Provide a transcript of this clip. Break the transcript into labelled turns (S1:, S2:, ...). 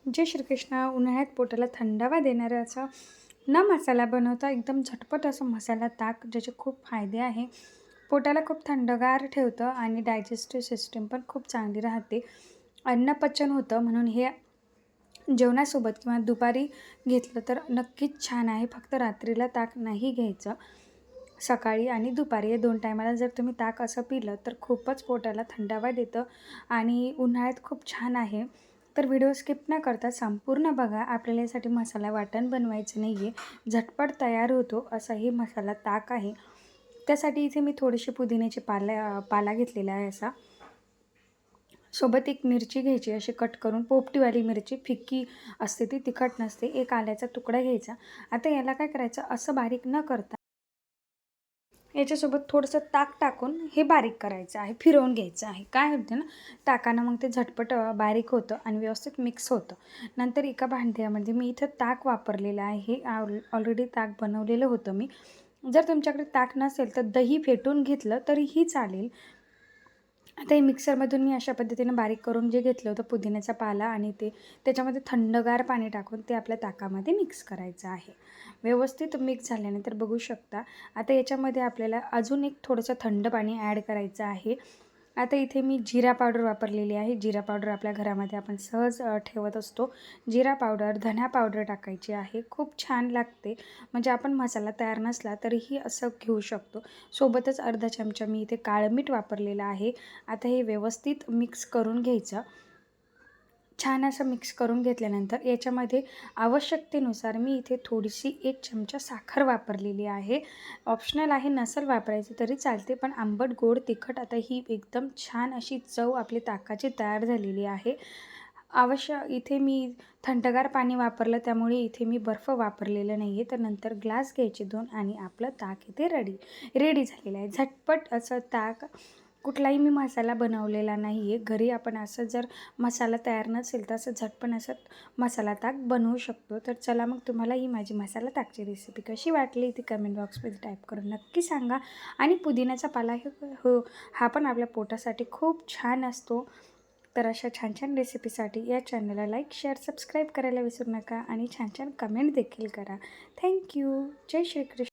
S1: जय श्रीकृष्ण. उन्हाळ्यात पोटाला थंडावा देणारा असा न मसाला बनवता एकदम झटपट असं मसाला ताक, ज्याचे खूप फायदे आहे. पोटाला खूप थंडगार ठेवतं आणि डायजेस्टिव्ह सिस्टीम पण खूप चांगली राहते. अन्नपचन होतं, म्हणून हे जेवणासोबत किंवा दुपारी घेतलं तर नक्कीच छान आहे. फक्त रात्रीला ताक नाही घ्यायचं. सकाळी आणि दुपारी या 2 टायमाला जर तुम्ही ताक असं पिलं तर खूपच पोटाला थंडावा देतं आणि उन्हाळ्यात खूप छान आहे. तर व्हिडिओ स्किप न करता संपूर्ण बघा. आपल्याला यासाठी मसाला वाटण बनवायचं नाही आहे. झटपट तयार होतो असाही मसाला ताक आहे. त्यासाठी इथे मी थोडीशी पुदिन्याची पाला घेतलेला आहे असा. सोबत एक मिरची घ्यायची अशी कट करून, पोपटीवाली मिरची, फिक्की असते ती, तिखट नसते. एक आल्याचा तुकडा घ्यायचा. आता याला काय करायचं, असं बारीक न करता याच्यासोबत थोडंसं ताक टाकून हे बारीक करायचं आहे, फिरवून घ्यायचं आहे. काय होतं ना, ताकानं मग ते झटपट बारीक होतं आणि व्यवस्थित मिक्स होतं. नंतर एका भांड्यामध्ये मी इथं ताक वापरलेलं आहे. हे ऑलरेडी ताक बनवलेलं होतं मी. जर तुमच्याकडे ताक नसेल तर दही फेटून घेतलं तरीही चालेल. आता हे मिक्सरमधून मी अशा पद्धतीनं बारीक करून जे घेतलं होतं पुदिन्याचा पाला आणि ते त्याच्यामध्ये थंडगार पाणी टाकून ते आपल्या ताकामध्ये मिक्स करायचं आहे. व्यवस्थित मिक्स झाल्यानंतर बघू शकता, आता याच्यामध्ये आपल्याला अजून एक थोडंसं थंड पाणी ॲड करायचं आहे. आता इथे मी जिरा पावडर वापरलेली आहे. जिरा पावडर आपल्या घरामध्ये आपण सहज ठेवत असतो. जिरा पावडर, धना पावडर टाकायची आहे. खूप छान लागते. म्हणजे आपण मसाला तयार नसला तरीही असं घेऊ शकतो. सोबतच अर्धा चमचा मी इथे काळं मीठ वापरलेलं आहे. आता हे व्यवस्थित मिक्स करून घ्यायचं. छान असं मिक्स करून घेतल्यानंतर याच्यामध्ये आवश्यकतेनुसार मी इथे थोडीशी 1 चमचा साखर वापरलेली आहे. ऑप्शनल आहे, नसेल वापरायची तरी चालते, पण आंबट, गोड, तिखट आता ही एकदम छान अशी चव आपली ताकाची तयार झालेली आहे. इथे मी थंडगार पाणी वापरलं, त्यामुळे इथे मी बर्फ वापरलेलं नाही आहे. तर नंतर ग्लास घ्यायचे 2 आणि आपलं ताक इथे रेडी झालेलं आहे. झटपट असं ताक. कुठलाही मी मसाला बनवलेला नाही आहे. घरी आपण असं जर मसाला तयार नसेल तर असं झटपट असं मसाला ताक बनवू शकतो. तर चला मग, तुम्हाला ही माझी मसाला ताकची रेसिपी कशी वाटली ती कमेंट बॉक्समध्ये टाईप करून नक्की सांगा. आणि पुदिन्याचा पाला हा पण आपल्या पोटासाठी खूप छान असतो. तर अशा छान छान रेसिपीसाठी या चॅनलला लाईक, शेअर, सबस्क्राईब करायला विसरू नका आणि छान छान कमेंट देखील करा. थँक्यू. जय श्रीकृष्ण.